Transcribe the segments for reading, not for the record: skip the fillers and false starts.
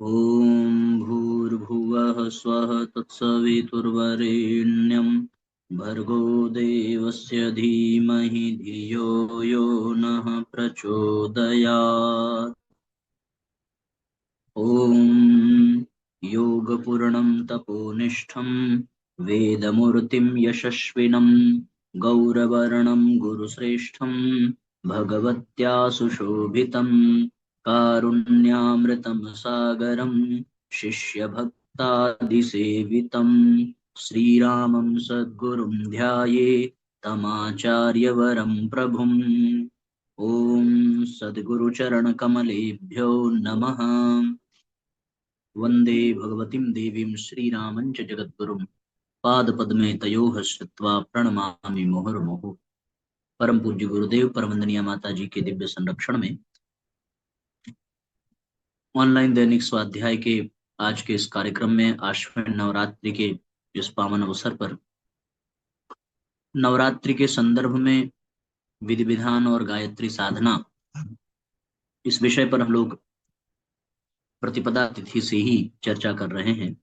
ॐ भूर्भुवः स्वः तत्सवितुर्वरेण्यं भर्गो देवस्य धीमहि धियो यो नः प्रचोदयात्। ॐ योगपूर्णं तपोनिष्ठं वेदमूर्तिं यशस्विनं गौरवर्णं गुरुश्रेष्ठं भगवत्या सुशोभितं कारुण्यामृतं सागरं शिष्यभक्तादिसेवितं श्रीरामं सद्गुरुं ध्यायेत् तमाचार्यवरं प्रभुम्। ॐ सद्गुरुचरणकमलेभ्यो नमः। वंदे भगवतीं देवीं श्रीरामं च जगद्गुरुं पादपद्मे तयोः श्रित्वा प्रणमामि मुहुर्मुहुः। परम पूज्य गुरुदेव परम वंदनीय माता जी के दिव्य संरक्षण में ऑनलाइन दैनिक स्वाध्याय के आज के इस कार्यक्रम में आश्विन नवरात्रि के इस पावन अवसर पर नवरात्रि के संदर्भ में विधि विधान और गायत्री साधना, इस विषय पर हम लोग प्रतिपदा तिथि से ही चर्चा कर रहे हैं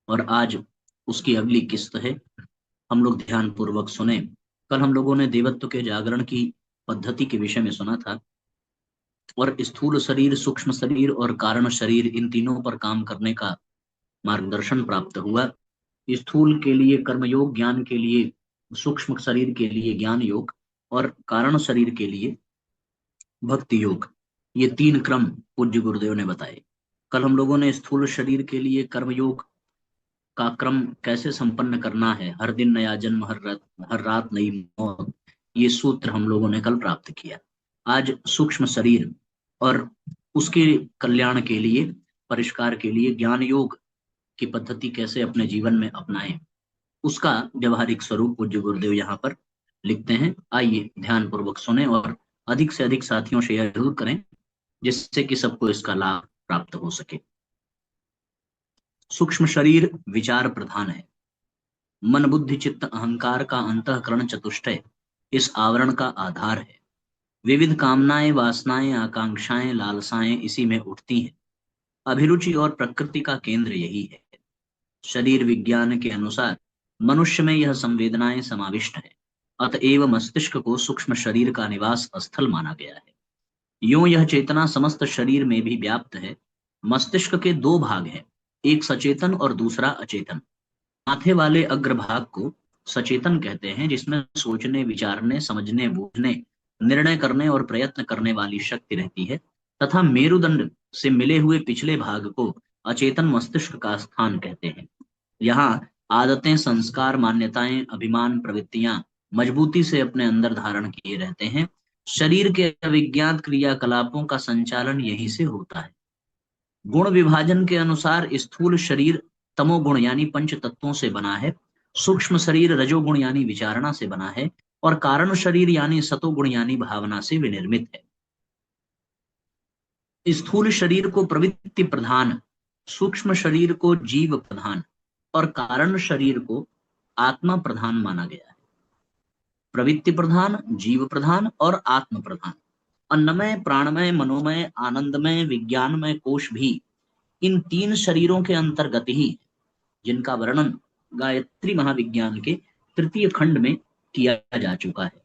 और आज उसकी अगली किस्त है। हम लोग ध्यान पूर्वक सुने। कल हम लोगों ने देवत्व के जागरण की पद्धति के विषय में सुना था और स्थूल शरीर, सूक्ष्म शरीर और कारण शरीर, इन तीनों पर काम करने का मार्गदर्शन प्राप्त हुआ। स्थूल के लिए कर्मयोग, ज्ञान के लिए, सूक्ष्म शरीर के लिए ज्ञान योग और कारण शरीर के लिए भक्ति योग, ये तीन क्रम पूज्य गुरुदेव ने बताए। कल हम लोगों ने स्थूल शरीर के लिए कर्मयोग का क्रम कैसे संपन्न करना है, हर दिन नया जन्म, हर रात नई मौत, ये सूत्र हम लोगों ने कल प्राप्त किया। आज सूक्ष्म शरीर और उसके कल्याण के लिए, परिष्कार के लिए ज्ञान योग की पद्धति कैसे अपने जीवन में अपनाएं, उसका व्यवहारिक स्वरूप पूज्य गुरुदेव यहाँ पर लिखते हैं। आइए ध्यान पूर्वक सुने और अधिक से अधिक साथियों शेयर जरूर करें, जिससे कि सबको इसका लाभ प्राप्त हो सके। सूक्ष्म शरीर विचार प्रधान है। मन, बुद्धि, चित्त, अहंकार का अंतःकरण चतुष्टय इस आवरण का आधार है। विविध कामनाएं, वासनाएं, आकांक्षाएं, लालसाएं इसी में उठती हैं। अभिरुचि और प्रकृति का केंद्र यही है। शरीर विज्ञान के अनुसार मनुष्य में यह संवेदनाएं समाविष्ट है। अतएव मस्तिष्क को सूक्ष्म शरीर का निवास स्थल माना गया है। यूं यह चेतना समस्त शरीर में भी व्याप्त है। मस्तिष्क के दो भाग हैं, एक सचेतन और दूसरा अचेतन। माथे वाले अग्रभाग को सचेतन कहते हैं, जिसमें सोचने, विचारने, समझने, बूझने, निर्णय करने और प्रयत्न करने वाली शक्ति रहती है, तथा मेरुदंड से मिले हुए पिछले भाग को अचेतन मस्तिष्क का स्थान कहते हैं। यहाँ आदतें, संस्कार, मान्यताएं, अभिमान, प्रवृत्तियां मजबूती से अपने अंदर धारण किए रहते हैं। शरीर के अविज्ञात क्रियाकलापों का संचालन यहीं से होता है। गुण विभाजन के अनुसार स्थूल शरीर तमोगुण यानी पंच तत्वों से बना है, सूक्ष्म शरीर रजोगुण यानी विचारणा से बना है और कारण शरीर यानी सतोगुण यानी भावना से विनिर्मित है। स्थूल शरीर को प्रवृत्ति प्रधान, सूक्ष्म शरीर को जीव प्रधान और कारण शरीर को आत्मा प्रधान माना गया है। प्रवृत्ति प्रधान, जीव प्रधान और आत्म प्रधान। अन्नमय, प्राणमय, मनोमय, आनंदमय, विज्ञानमय कोश भी इन तीन शरीरों के अंतर्गत ही, जिनका वर्णन गायत्री महाविज्ञान के तृतीय खंड में किया जा चुका है।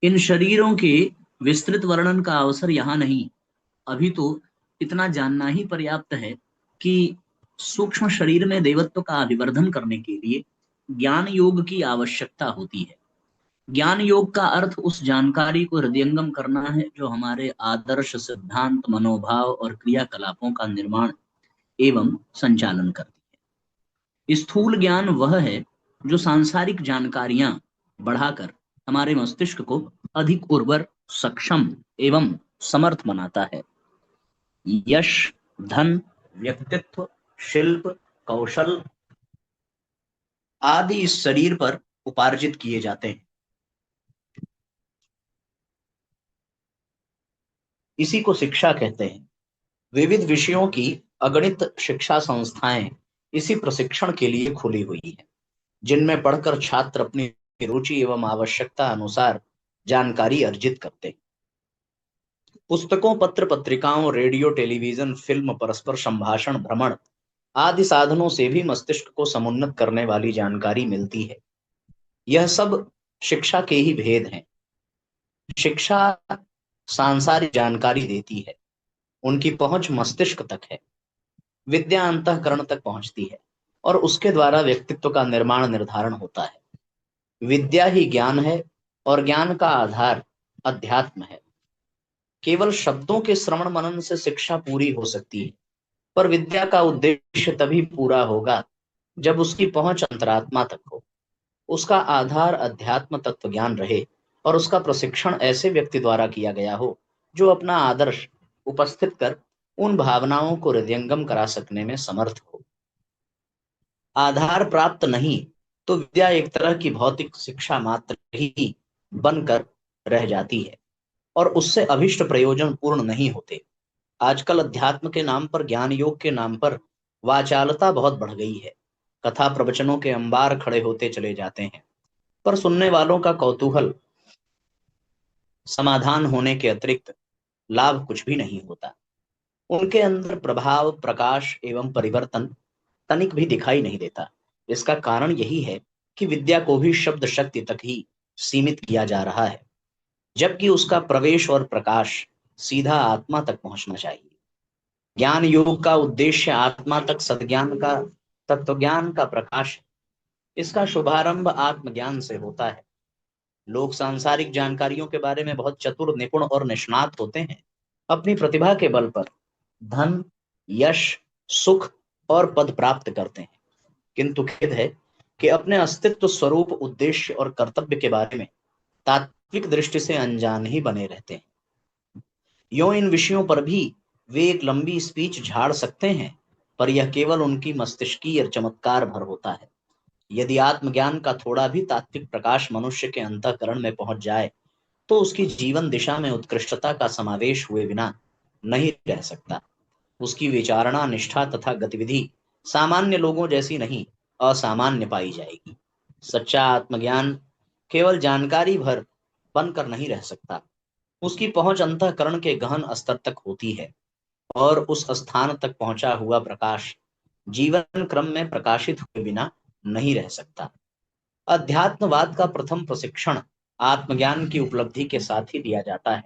इन शरीरों के विस्तृत वर्णन का अवसर यहाँ नहीं। अभी तो इतना जानना ही पर्याप्त है कि सूक्ष्म शरीर में देवत्व का अभिवर्धन करने के लिए ज्ञान योग की आवश्यकता होती है। ज्ञान योग का अर्थ उस जानकारी को हृदयंगम करना है जो हमारे आदर्श, सिद्धांत, मनोभाव और क्रियाकलापों का निर्माण एवं संचालन करती है। स्थूल ज्ञान वह है जो सांसारिक जानकारियां बढ़ाकर हमारे मस्तिष्क को अधिक उर्वर, सक्षम एवं समर्थ बनाता है। यश, धन, व्यक्तित्व, शिल्प, कौशल आदि इस शरीर पर उपार्जित किए जाते हैं। इसी को शिक्षा कहते हैं। विविध विषयों की अगणित शिक्षा संस्थाएं इसी प्रशिक्षण के लिए खुली हुई हैं, जिनमें पढ़कर छात्र अपनी रुचि एवं आवश्यकता अनुसार जानकारी अर्जित करते हैं। पुस्तकों, पत्र पत्रिकाओं, रेडियो, टेलीविजन, फिल्म, परस्पर संभाषण, भ्रमण आदि साधनों से भी मस्तिष्क को समुन्नत करने वाली जानकारी मिलती है। यह सब शिक्षा के ही भेद हैं। शिक्षा सांसारिक जानकारी देती है, उनकी पहुंच मस्तिष्क तक है। विद्या अंतःकरण तक पहुंचती है और उसके द्वारा व्यक्तित्व का निर्माण निर्धारण होता है। विद्या ही ज्ञान है और ज्ञान का आधार अध्यात्म है। केवल शब्दों के श्रवण मनन से शिक्षा पूरी हो सकती है, पर विद्या का उद्देश्य तभी पूरा होगा जब उसकी पहुंच अंतरात्मा तक हो, उसका आधार अध्यात्म तत्व ज्ञान रहे और उसका प्रशिक्षण ऐसे व्यक्ति द्वारा किया गया हो जो अपना आदर्श उपस्थित कर उन भावनाओं को हृदयंगम करा सकने में समर्थ हो। आधार प्राप्त नहीं तो विद्या एक तरह की भौतिक शिक्षा मात्र ही बनकर रह जाती है और उससे अभिष्ट प्रयोजन पूर्ण नहीं होते। आजकल अध्यात्म के नाम पर, ज्ञान योग के नाम पर वाचालता बहुत बढ़ गई है। कथा प्रवचनों के अंबार खड़े होते चले जाते हैं, पर सुनने वालों का कौतूहल समाधान होने के अतिरिक्त लाभ कुछ भी नहीं होता। उनके अंदर प्रभाव, प्रकाश एवं परिवर्तन तनिक भी दिखाई नहीं देता। इसका कारण यही है कि विद्या को भी शब्द शक्ति तक ही सीमित किया जा रहा है, जबकि उसका प्रवेश और प्रकाश सीधा आत्मा तक पहुंचना चाहिए। ज्ञान योग का उद्देश्य आत्मा तक सद्ज्ञान का, तत्वज्ञान का प्रकाश है। इसका शुभारंभ आत्मज्ञान से होता है। लोग सांसारिक जानकारियों के बारे में बहुत चतुर, निपुण और निष्णात होते हैं। अपनी प्रतिभा के बल पर धन, यश, सुख और पद प्राप्त करते हैं, किंतु खेद है कि अपने अस्तित्व, स्वरूप, उद्देश्य और कर्तव्य के बारे में तात्विक दृष्टि से अनजान ही बने रहते हैं। यूं इन विषयों पर भी वे एक लंबी स्पीच झाड़ सकते हैं, पर यह केवल उनकी मस्तिष्कीय चमत्कार भर होता है। यदि आत्मज्ञान का थोड़ा भी तात्विक प्रकाश मनुष्य के अंतःकरण में पहुंच जाए तो उसकी जीवन दिशा में उत्कृष्टता का समावेश हुए बिना नहीं रह सकता। उसकी विचारणा, निष्ठा तथा गतिविधि सामान्य लोगों जैसी नहीं, असामान्य पाई जाएगी। सच्चा आत्मज्ञान केवल जानकारी भर बनकर नहीं रह सकता। उसकी पहुंच अंतःकरण के गहन स्तर तक होती है और उस स्थान तक पहुंचा हुआ प्रकाश जीवन क्रम में प्रकाशित हुए बिना नहीं रह सकता। अध्यात्मवाद का प्रथम प्रशिक्षण आत्मज्ञान की उपलब्धि के साथ ही दिया जाता है।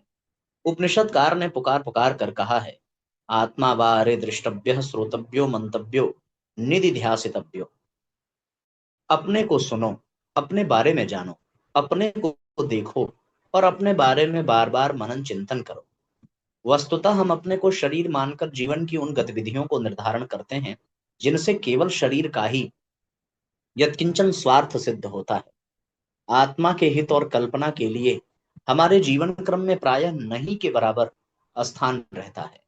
उपनिषदकार ने पुकार पुकार कर कहा है, आत्मा वा अरे दृष्टव्य, श्रोतव्यो, मंतव्यो, निधिध्यासितव्यो। अपने को सुनो, अपने बारे में जानो, अपने को देखो और अपने बारे में बार बार मनन चिंतन करो। वस्तुतः हम अपने को शरीर मानकर जीवन की उन गतिविधियों को निर्धारण करते हैं जिनसे केवल शरीर का ही यत्किंचन स्वार्थ सिद्ध होता है। आत्मा के हित और कल्पना के लिए हमारे जीवन क्रम में प्रायः नहीं के बराबर स्थान रहता है।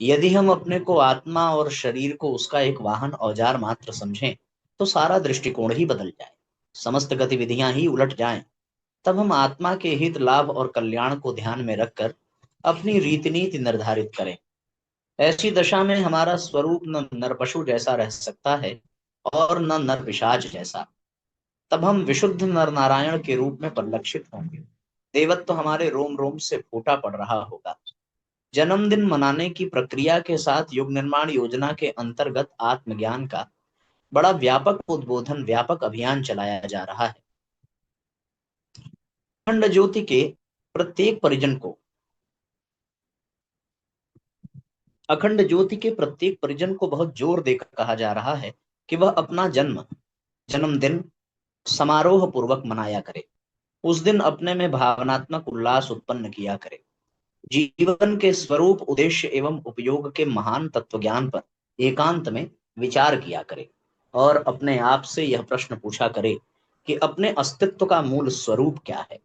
यदि हम अपने को आत्मा और शरीर को उसका एक वाहन, औजार मात्र समझें तो सारा दृष्टिकोण ही बदल जाए, समस्त गतिविधियां ही उलट जाएं। तब हम आत्मा के हित, लाभ और कल्याण को ध्यान में रखकर अपनी रीति नीति निर्धारित करें। ऐसी दशा में हमारा स्वरूप न नरपशु जैसा रह सकता है और न नर पिशाच जैसा। तब हम विशुद्ध नर नारायण के रूप में परिलक्षित होंगे। देवत्व हमारे रोम रोम से फूटा पड़ रहा होगा। जन्मदिन मनाने की प्रक्रिया के साथ युग निर्माण योजना के अंतर्गत आत्मज्ञान का बड़ा व्यापक उद्बोधन, व्यापक अभियान चलाया जा रहा है। अखंड ज्योति के प्रत्येक परिजन को अखंड ज्योति के प्रत्येक परिजन को बहुत जोर देकर कहा जा रहा है कि वह अपना जन्मदिन समारोह पूर्वक मनाया करे। उस दिन अपने में भावनात्मक उल्लास उत्पन्न किया करे। जीवन के स्वरूप, उद्देश्य एवं उपयोग के महान तत्व ज्ञान पर एकांत में विचार किया करे और अपने आप से यह प्रश्न पूछा करे कि अपने अस्तित्व का मूल स्वरूप क्या है,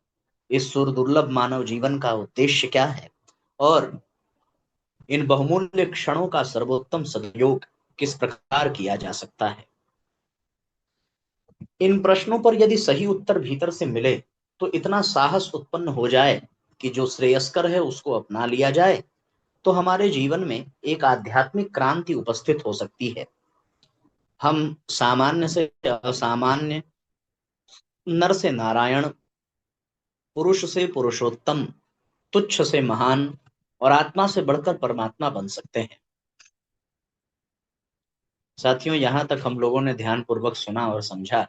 इस सुर दुर्लभ मानव जीवन का उद्देश्य क्या है और इन बहुमूल्य क्षणों का सर्वोत्तम सदुपयोग किस प्रकार किया जा सकता है। इन प्रश्नों पर यदि सही उत्तर भीतर से मिले तो इतना साहस उत्पन्न हो जाए कि जो श्रेयस्कर है उसको अपना लिया जाए, तो हमारे जीवन में एक आध्यात्मिक क्रांति उपस्थित हो सकती है। हम सामान्य से असामान्य, नर से नारायण, पुरुष से पुरुषोत्तम, तुच्छ से महान, और आत्मा से बढ़कर परमात्मा बन सकते हैं। साथियों, यहाँ तक हम लोगों ने ध्यान पूर्वक सुना और समझा।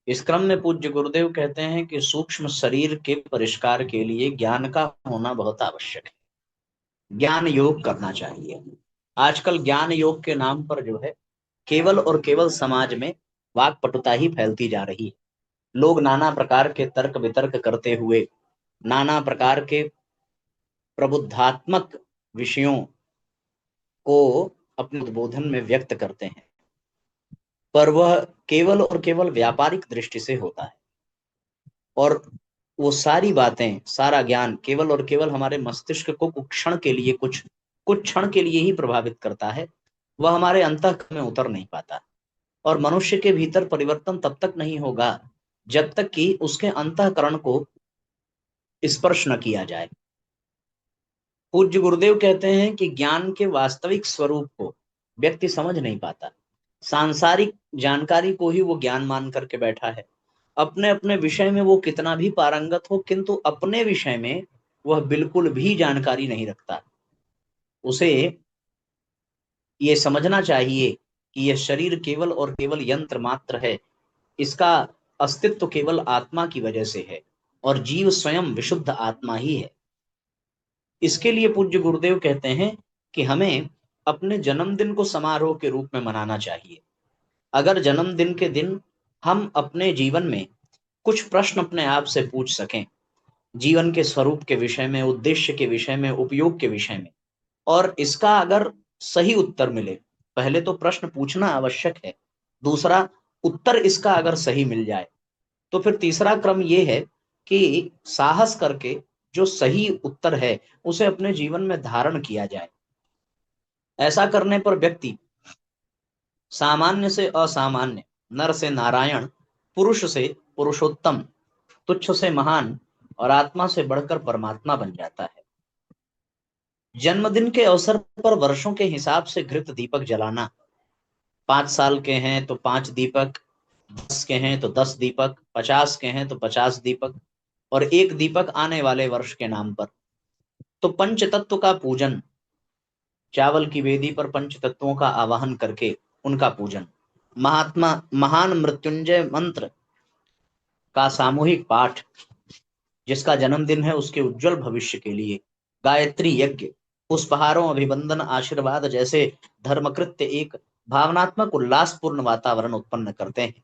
इस क्रम में पूज्य गुरुदेव कहते हैं कि सूक्ष्म शरीर के परिष्कार के लिए ज्ञान का होना बहुत आवश्यक है। ज्ञान योग करना चाहिए। आजकल ज्ञान योग के नाम पर जो है केवल और केवल समाज में वाकपटुता ही फैलती जा रही है। लोग नाना प्रकार के तर्क वितर्क करते हुए नाना प्रकार के प्रबुद्धात्मक विषयों को अपने उद्बोधन में व्यक्त करते हैं, पर वह केवल और केवल व्यापारिक दृष्टि से होता है। और वो सारी बातें, सारा ज्ञान केवल और केवल हमारे मस्तिष्क को कुछ क्षण के लिए कुछ क्षण के लिए ही प्रभावित करता है। वह हमारे अंतःकरण में उतर नहीं पाता। और मनुष्य के भीतर परिवर्तन तब तक नहीं होगा जब तक कि उसके अंतःकरण को स्पर्श न किया जाए। पूज्य गुरुदेव कहते हैं कि ज्ञान के वास्तविक स्वरूप को व्यक्ति समझ नहीं पाता। सांसारिक जानकारी को ही वो ज्ञान मान करके बैठा है। अपने अपने विषय में वो कितना भी पारंगत हो, किंतु अपने विषय में वह बिल्कुल भी जानकारी नहीं रखता। उसे ये समझना चाहिए कि यह शरीर केवल और केवल यंत्र मात्र है। इसका अस्तित्व केवल आत्मा की वजह से है और जीव स्वयं विशुद्ध आत्मा ही है। इसके लिए पूज्य गुरुदेव कहते हैं कि हमें अपने जन्मदिन को समारोह के रूप में मनाना चाहिए। अगर जन्मदिन के दिन हम अपने जीवन में कुछ प्रश्न अपने आप से पूछ सकें, जीवन के स्वरूप के विषय में, उद्देश्य के विषय में, उपयोग के विषय में, और इसका अगर सही उत्तर मिले, पहले तो प्रश्न पूछना आवश्यक है, दूसरा उत्तर इसका अगर सही मिल जाए, तो फिर तीसरा क्रम ये है कि साहस करके जो सही उत्तर है उसे अपने जीवन में धारण किया जाए। ऐसा करने पर व्यक्ति सामान्य से असामान्य, नर से नारायण, पुरुष से पुरुषोत्तम, तुच्छ से महान और आत्मा से बढ़कर परमात्मा बन जाता है। जन्मदिन के अवसर पर वर्षों के हिसाब से घृत दीपक जलाना, 5 साल के हैं तो 5 दीपक, 10 के हैं तो 10 दीपक, 50 के हैं तो 50 दीपक, और एक दीपक आने वाले वर्ष के नाम पर। तो पंच तत्व का पूजन, चावल की वेदी पर पंच तत्वों का आवाहन करके उनका पूजन, महात्मा महान मृत्युंजय मंत्र का सामूहिक पाठ, जिसका जन्मदिन है उसके उज्जवल भविष्य के लिए, गायत्री यज्ञ, पुष्पहारों, अभिवंदन, आशीर्वाद जैसे धर्मकृत्य एक भावनात्मक उल्लासपूर्ण वातावरण उत्पन्न करते हैं।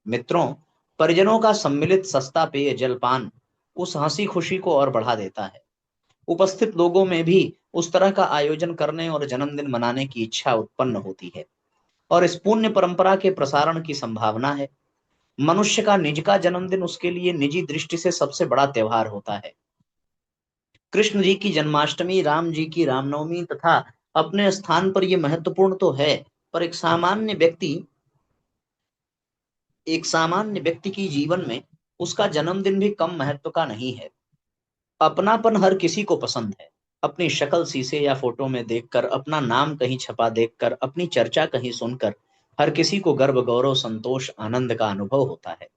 मित्रों, परिजनों का सम्मिलित सस्ता पेय जलपान उस हंसी खुशी को और बढ़ा देता है। उपस्थित लोगों में भी उस तरह का आयोजन करने और जन्मदिन मनाने की इच्छा उत्पन्न होती है और इस पुण्य परंपरा के प्रसारण की संभावना है। मनुष्य का निज का जन्मदिन उसके लिए निजी दृष्टि से सबसे बड़ा त्योहार होता है। कृष्ण जी की जन्माष्टमी, राम जी की रामनवमी तथा अपने स्थान पर यह महत्वपूर्ण तो है, पर एक सामान्य व्यक्ति की जीवन में उसका जन्मदिन भी कम महत्व का नहीं है। अपनापन हर किसी को पसंद है। अपनी शक्ल शीशे या फोटो में देखकर, अपना नाम कहीं छपा देखकर, अपनी चर्चा कहीं सुनकर हर किसी को गर्व, गौरव, संतोष, आनंद का अनुभव होता है।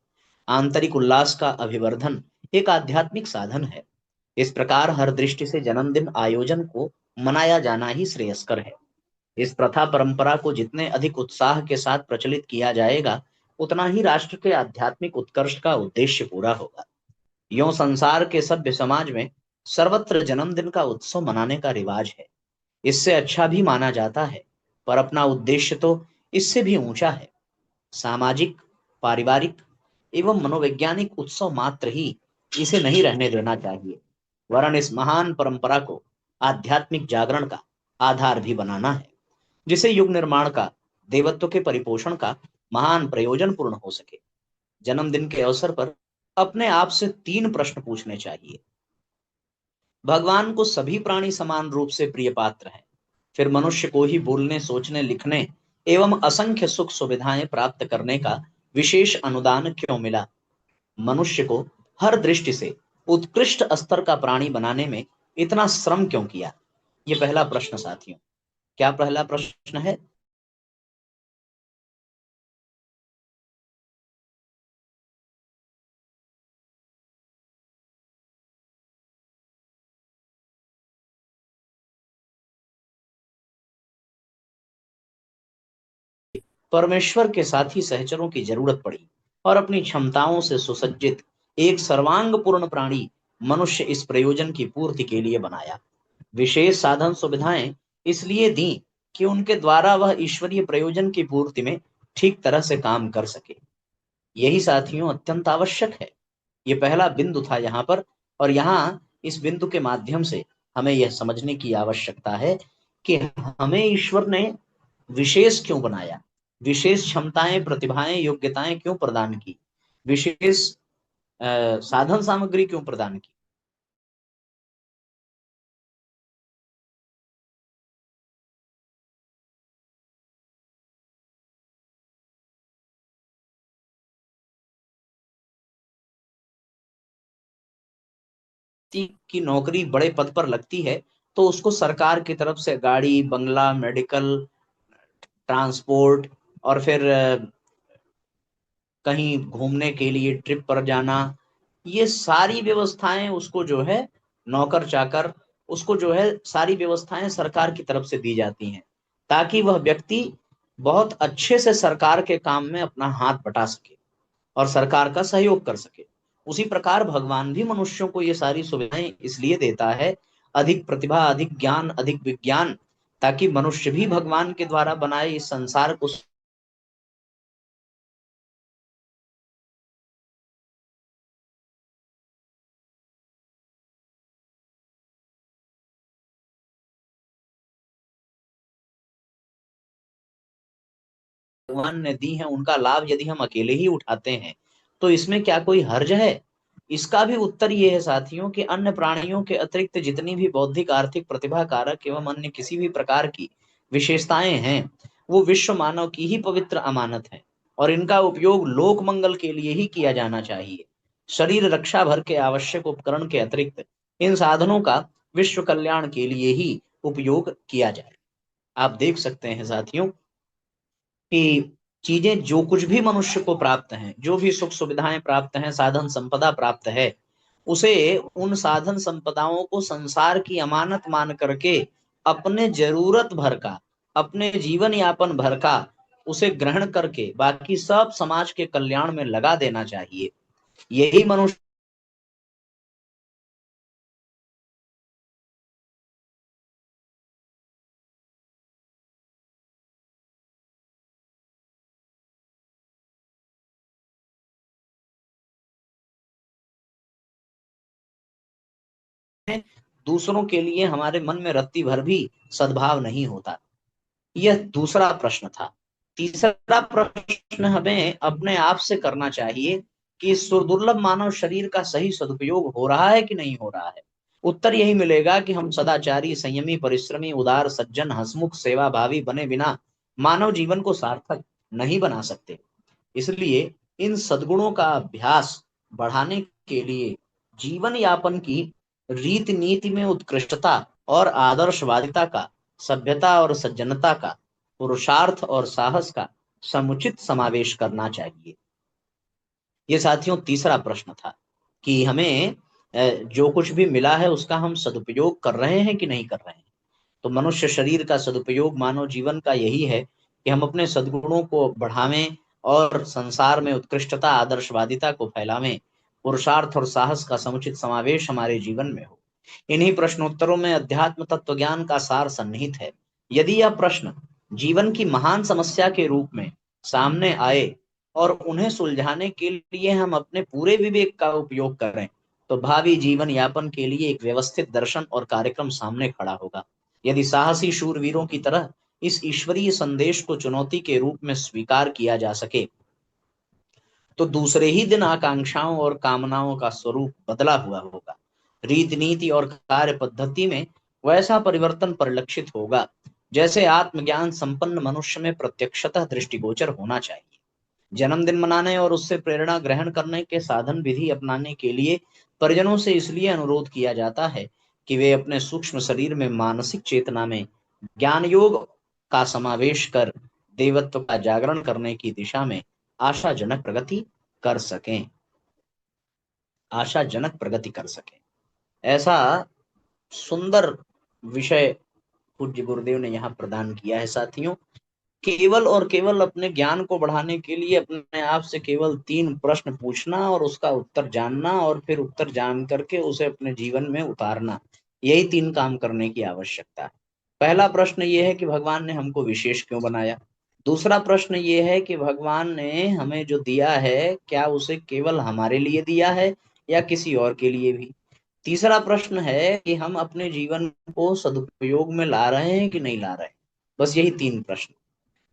आंतरिक उल्लास का अभिवर्धन एक आध्यात्मिक साधन है। इस प्रकार हर दृष्टि से जन्मदिन आयोजन को मनाया जाना ही श्रेयस्कर है। इस प्रथा परंपरा को जितने अधिक उत्साह के साथ प्रचलित किया जाएगा, उतना ही राष्ट्र के आध्यात्मिक उत्कर्ष का उद्देश्य पूरा होगा। यों संसार के सभ्य समाज में सर्वत्र जन्मदिन का उत्सव मनाने का रिवाज है। इससे अच्छा भी माना जाता है, पर अपना उद्देश्य तो इससे भी ऊंचा है। सामाजिक, पारिवारिक एवं मनोवैज्ञानिक उत्सव मात्र ही इसे नहीं रहने देना चाहिए, वरन इस महान परंपरा को आध्यात्मिक जागरण का आधार भी बनाना है, जिसे युग निर्माण का, देवत्व के परिपोषण का महान प्रयोजन पूर्ण हो सके। जन्मदिन के अवसर पर अपने आप से 3 प्रश्न पूछने चाहिए। भगवान को सभी प्राणी समान रूप से प्रिय पात्र हैं, फिर मनुष्य को ही बोलने, सोचने, लिखने एवं असंख्य सुख सुविधाएं प्राप्त करने का विशेष अनुदान क्यों मिला? मनुष्य को हर दृष्टि से उत्कृष्ट स्तर का प्राणी बनाने में इतना श्रम क्यों किया? ये पहला प्रश्न साथियों। क्या पहला प्रश्न है? परमेश्वर के साथी सहचरों की जरूरत पड़ी और अपनी क्षमताओं से सुसज्जित एक सर्वांग पूर्ण प्राणी मनुष्य इस प्रयोजन की पूर्ति के लिए बनाया। विशेष साधन सुविधाएं इसलिए दी कि उनके द्वारा वह ईश्वरीय प्रयोजन की पूर्ति में ठीक तरह से काम कर सके। यही साथियों अत्यंत आवश्यक है। ये पहला बिंदु था यहाँ पर, और यहाँ इस बिंदु के माध्यम से हमें यह समझने की आवश्यकता है कि हमें ईश्वर ने विशेष क्यों बनाया, विशेष क्षमताएं, प्रतिभाएं, योग्यताएं क्यों प्रदान की, विशेष साधन सामग्री क्यों प्रदान की। की नौकरी बड़े पद पर लगती है तो उसको सरकार की तरफ से गाड़ी, बंगला, मेडिकल, ट्रांसपोर्ट और फिर कहीं घूमने के लिए ट्रिप पर जाना, ये सारी व्यवस्थाएं उसको जो है नौकर चाकर, उसको जो है सारी व्यवस्थाएं सरकार की तरफ से दी जाती हैं ताकि वह व्यक्ति बहुत अच्छे से सरकार के काम में अपना हाथ बटा सके और सरकार का सहयोग कर सके। उसी प्रकार भगवान भी मनुष्यों को ये सारी सुविधाएं इसलिए देता है, अधिक प्रतिभा, अधिक ज्ञान, अधिक विज्ञान, ताकि मनुष्य भी भगवान के द्वारा बनाए इस संसार को भगवान ने दी है उनका लाभ यदि हम अकेले ही उठाते हैं तो इसमें क्या कोई हर्ज है। इसका भी उत्तर ये है साथियों कि अन्य प्राणियों के अतिरिक्त जितनी भी बौद्धिक, आर्थिक, प्रतिभा कारक एवं अन्य किसी भी प्रकार की विशेषताएं हैं वो विश्व मानव की ही पवित्र अमानत है और इनका उपयोग लोक मंगल के लिए ही किया जाना चाहिए। शरीर रक्षा भर के आवश्यक उपकरण के अतिरिक्त इन साधनों का विश्व कल्याण के लिए ही उपयोग किया जाए। आप देख सकते हैं साथियों कि चीजें जो कुछ भी मनुष्य को प्राप्त हैं, जो भी सुख सुविधाएं प्राप्त हैं, साधन संपदा प्राप्त है, उसे उन साधन संपदाओं को संसार की अमानत मान करके अपने जरूरत भर का, अपने जीवन यापन भर का उसे ग्रहण करके बाकी सब समाज के कल्याण में लगा देना चाहिए। यही मनुष्य दूसरों के लिए हमारे मन में रत्ती भर भी सद्भाव नहीं होता। यह दूसरा प्रश्न था। तीसरा प्रश्न हमें अपने आप से करना चाहिए कि इस सुदुर्लभ मानव शरीर का सही सदुपयोग हो रहा है कि नहीं हो रहा है। उत्तर यही मिलेगा कि हम सदाचारी, संयमी, परिश्रमी, उदार, सज्जन, हंसमुख, सेवा भावी बने बिना मानव जीवन को सार्थक नहीं बना सकते। इसलिए इन सद्गुणों का अभ्यास बढ़ाने के लिए जीवन यापन की रीति नीति में उत्कृष्टता और आदर्शवादिता का, सभ्यता और सज्जनता का, पुरुषार्थ और साहस का समुचित समावेश करना चाहिए। ये साथियों तीसरा प्रश्न था कि हमें जो कुछ भी मिला है उसका हम सदुपयोग कर रहे हैं कि नहीं कर रहे हैं। तो मनुष्य शरीर का सदुपयोग मानव जीवन का यही है कि हम अपने सद्गुणों को बढ़ावें और संसार में उत्कृष्टता, आदर्शवादिता को फैलावें, पुरुषार्थ और साहस का समुचित समावेश हमारे जीवन में हो। इन्हीं प्रश्नोत्तरों में अध्यात्म तत्व ज्ञान का सार सन्निहित है। यदि यह प्रश्न जीवन की महान समस्या के रूप में सामने आए और उन्हें सुलझाने के लिए हम अपने पूरे विवेक का उपयोग करें तो भावी जीवन यापन के लिए एक व्यवस्थित दर्शन और कार्यक्रम सामने खड़ा होगा। यदि साहसी शूरवीरों की तरह इस ईश्वरीय संदेश को चुनौती के रूप में स्वीकार किया जा सके तो दूसरे ही दिन आकांक्षाओं और कामनाओं का स्वरूप बदला हुआ होगा। रीति नीति और कार्य पद्धति में वैसा परिवर्तन परिलक्षित होगा जैसे आत्मज्ञान संपन्न मनुष्य में प्रत्यक्षतः दृष्टिगोचर होना चाहिए। जन्मदिन मनाने और उससे प्रेरणा ग्रहण करने के साधन विधि अपनाने के लिए परिजनों से इसलिए अनुरोध किया जाता है कि वे अपने सूक्ष्म शरीर में मानसिक चेतना में ज्ञान योग का समावेश कर देवत्व का जागरण करने की दिशा में आशाजनक प्रगति कर सकें, आशाजनक प्रगति कर सकें। ऐसा सुंदर विषय पूज्य गुरुदेव ने यहाँ प्रदान किया है साथियों। केवल और केवल अपने ज्ञान को बढ़ाने के लिए अपने आप से केवल 3 प्रश्न पूछना और उसका उत्तर जानना और फिर उत्तर जान करके उसे अपने जीवन में उतारना, यही 3 काम करने की आवश्यकता है। पहला प्रश्न ये है कि भगवान ने हमको विशेष क्यों बनाया। दूसरा प्रश्न ये है कि भगवान ने हमें जो दिया है क्या उसे केवल हमारे लिए दिया है या किसी और के लिए भी। तीसरा प्रश्न है कि हम अपने जीवन को सदुपयोग में ला रहे हैं कि नहीं ला रहे हैं। बस यही 3 प्रश्न।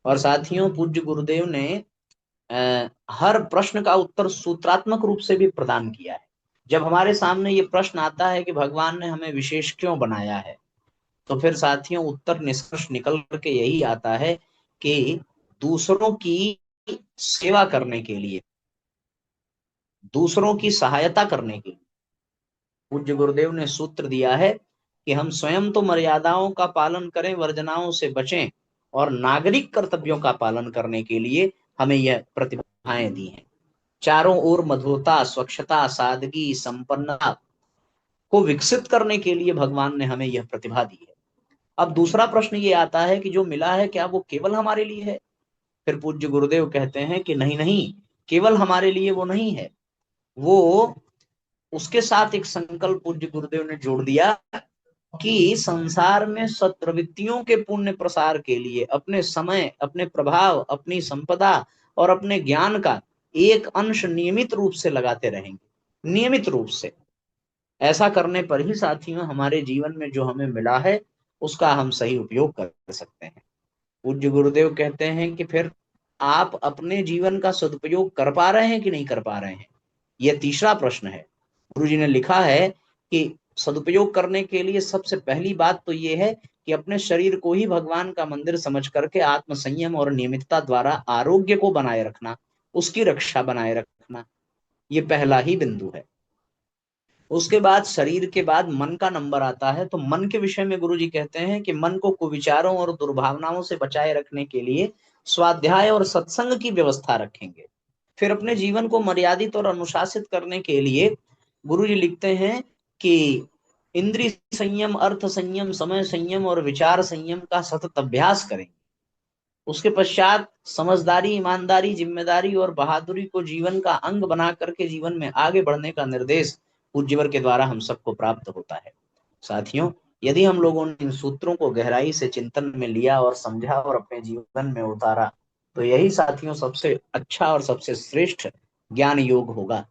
और साथियों, पूज्य गुरुदेव ने हर प्रश्न का उत्तर सूत्रात्मक रूप से भी प्रदान किया है। जब हमारे सामने ये प्रश्न आता है कि भगवान ने हमें विशेष क्यों बनाया है, तो फिर साथियों उत्तर निष्कर्ष निकल करके यही आता है कि दूसरों की सेवा करने के लिए, दूसरों की सहायता करने के लिए। पूज्य गुरुदेव ने सूत्र दिया है कि हम स्वयं तो मर्यादाओं का पालन करें, वर्जनाओं से बचें, और नागरिक कर्तव्यों का पालन करने के लिए हमें यह प्रतिभाएं दी हैं। चारों ओर मधुरता, स्वच्छता, सादगी, संपन्नता को विकसित करने के लिए भगवान ने हमें यह प्रतिभा दी है। अब दूसरा प्रश्न ये आता है कि जो मिला है क्या वो केवल हमारे लिए है। फिर पूज्य गुरुदेव कहते हैं कि नहीं नहीं, केवल हमारे लिए वो नहीं है। वो उसके साथ एक संकल्प पूज्य गुरुदेव ने जोड़ दिया कि संसार में सत्प्रवृत्तियों के पुण्य प्रसार के लिए अपने समय, अपने प्रभाव, अपनी संपदा और अपने ज्ञान का एक अंश नियमित रूप से लगाते रहेंगे। नियमित रूप से ऐसा करने पर ही साथियों हमारे जीवन में जो हमें मिला है उसका हम सही उपयोग कर सकते हैं। पूज्य गुरुदेव कहते हैं कि फिर आप अपने जीवन का सदुपयोग कर पा रहे हैं कि नहीं कर पा रहे हैं, यह तीसरा प्रश्न है। गुरुजी ने लिखा है कि सदुपयोग करने के लिए सबसे पहली बात तो ये है कि अपने शरीर को ही भगवान का मंदिर समझ करके आत्म संयम और नियमितता द्वारा आरोग्य को बनाए रखना, उसकी रक्षा बनाए रखना, ये पहला ही बिंदु है। उसके बाद शरीर के बाद मन का नंबर आता है। तो मन के विषय में गुरुजी कहते हैं कि मन को कुविचारों और दुर्भावनाओं से बचाए रखने के लिए स्वाध्याय और सत्संग की व्यवस्था रखेंगे। फिर अपने जीवन को मर्यादित और अनुशासित करने के लिए गुरुजी लिखते हैं कि इंद्रिय संयम, अर्थ संयम, समय संयम और विचार संयम का सतत अभ्यास करेंगे। उसके पश्चात समझदारी, ईमानदारी, जिम्मेदारी और बहादुरी को जीवन का अंग बना करके जीवन में आगे बढ़ने का निर्देश पूज्यवर के द्वारा हम सबको प्राप्त होता है। साथियों, यदि हम लोगों ने इन सूत्रों को गहराई से चिंतन में लिया और समझा और अपने जीवन में उतारा, तो यही साथियों सबसे अच्छा और सबसे श्रेष्ठ ज्ञान योग होगा।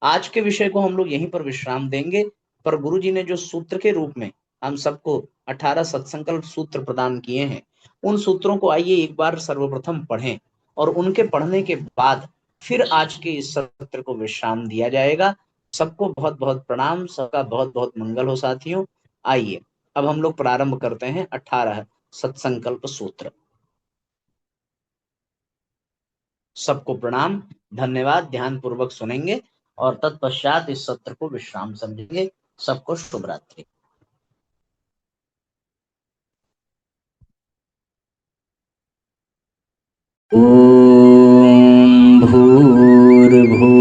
आज के विषय को हम लोग यहीं पर विश्राम देंगे, पर गुरुजी ने जो सूत्र के रूप में हम सबको 18 सत्संकल्प सूत्र प्रदान किए हैं, उन सूत्रों को आइए एक बार सर्वप्रथम पढ़ें और उनके पढ़ने के बाद फिर आज के इस सत्र को विश्राम दिया जाएगा। सबको बहुत बहुत प्रणाम, सबका बहुत बहुत मंगल हो साथियों। आइए अब हम लोग प्रारंभ करते हैं 18 सत्संकल्प सूत्र। सबको प्रणाम, धन्यवाद। ध्यान पूर्वक सुनेंगे और तत्पश्चात इस सत्र को विश्राम समझेंगे। सबको शुभ रात्रि। ॐ भूर्भुवः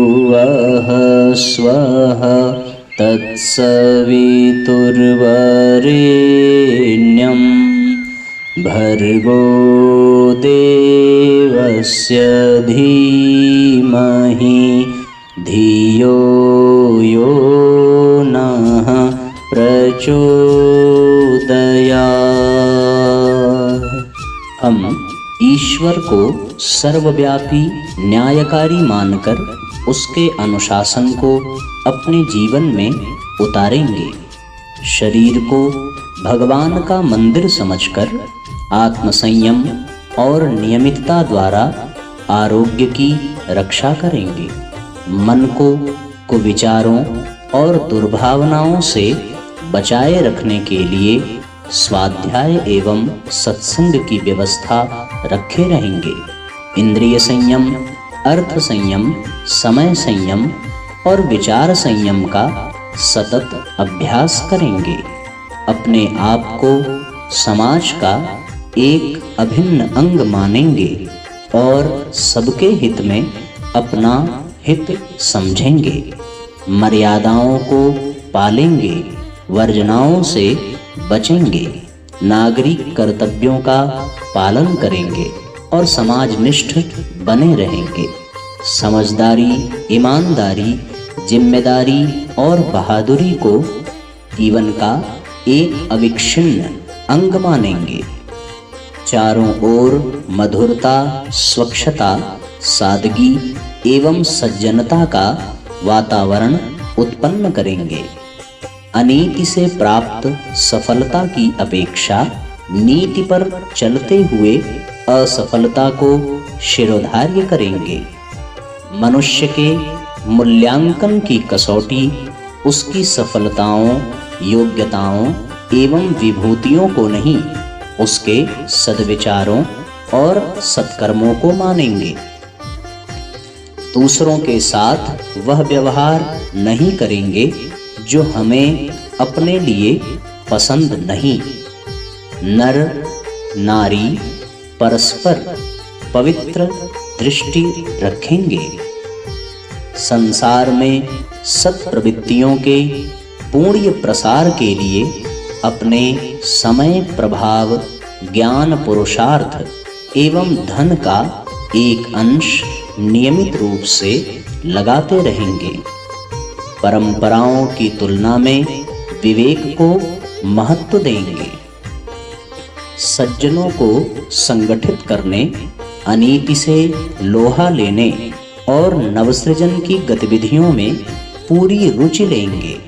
स्वः तत्सवितुर्वरेण्यं भर्गो देवस्य धीमहि धियो यो नः प्रचोदयात्। हम ईश्वर को सर्वव्यापी न्यायकारी मानकर उसके अनुशासन को अपने जीवन में उतारेंगे। शरीर को भगवान का मंदिर समझकर आत्मसंयम और नियमितता द्वारा आरोग्य की रक्षा करेंगे। मन को कुविचारों और दुर्भावनाओं से बचाए रखने के लिए स्वाध्याय एवं सत्संग की व्यवस्था रखे रहेंगे। इंद्रिय संयम, अर्थ संयम, समय संयम और विचार संयम का सतत अभ्यास करेंगे। अपने आप को समाज का एक अभिन्न अंग मानेंगे और सबके हित में अपना हित समझेंगे। मर्यादाओं को पालेंगे, वर्जनाओं से बचेंगे, नागरिक कर्तव्यों का पालन करेंगे और समाजनिष्ठ बने रहेंगे। समझदारी, ईमानदारी, जिम्मेदारी और बहादुरी को जीवन का एक अविच्छिन्न अंग मानेंगे। चारों ओर मधुरता, स्वच्छता, सादगी एवं सज्जनता का वातावरण उत्पन्न करेंगे। अनीति से प्राप्त सफलता की अपेक्षा नीति पर चलते हुए असफलता को शिरोधार्य करेंगे। मनुष्य के मूल्यांकन की कसौटी उसकी सफलताओं, योग्यताओं एवं विभूतियों को नहीं, उसके सद्विचारों और सत्कर्मों को मानेंगे। दूसरों के साथ वह व्यवहार नहीं करेंगे जो हमें अपने लिए पसंद नहीं। नर नारी परस्पर पवित्र दृष्टि रखेंगे। संसार में सत्प्रवृत्तियों के पूर्ण प्रसार के लिए अपने समय, प्रभाव, ज्ञान, पुरुषार्थ एवं धन का एक अंश नियमित रूप से लगाते रहेंगे। परंपराओं की तुलना में विवेक को महत्व देंगे। सज्जनों को संगठित करने, अनीति से लोहा लेने और नवसृजन की गतिविधियों में पूरी रुचि लेंगे।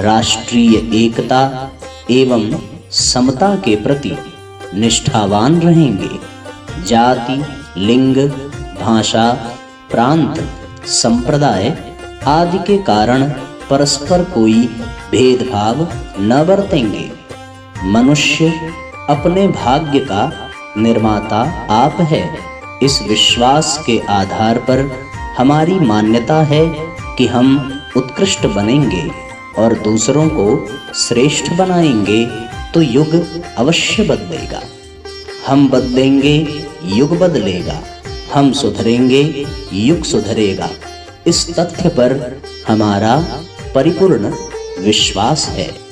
राष्ट्रीय एकता एवं समता के प्रति निष्ठावान रहेंगे। जाति, लिंग, भाषा, प्रांत, संप्रदाय आदि के कारण परस्पर कोई भेदभाव न बरतेंगे। मनुष्य अपने भाग्य का निर्माता आप है। इस विश्वास के आधार पर हमारी मान्यता है कि हम उत्कृष्ट बनेंगे और दूसरों को श्रेष्ठ बनाएंगे तो युग अवश्य बदलेगा। हम बदलेंगे, युग बदलेगा। हम सुधरेंगे, युग सुधरेगा। इस तथ्य पर हमारा परिपूर्ण विश्वास है।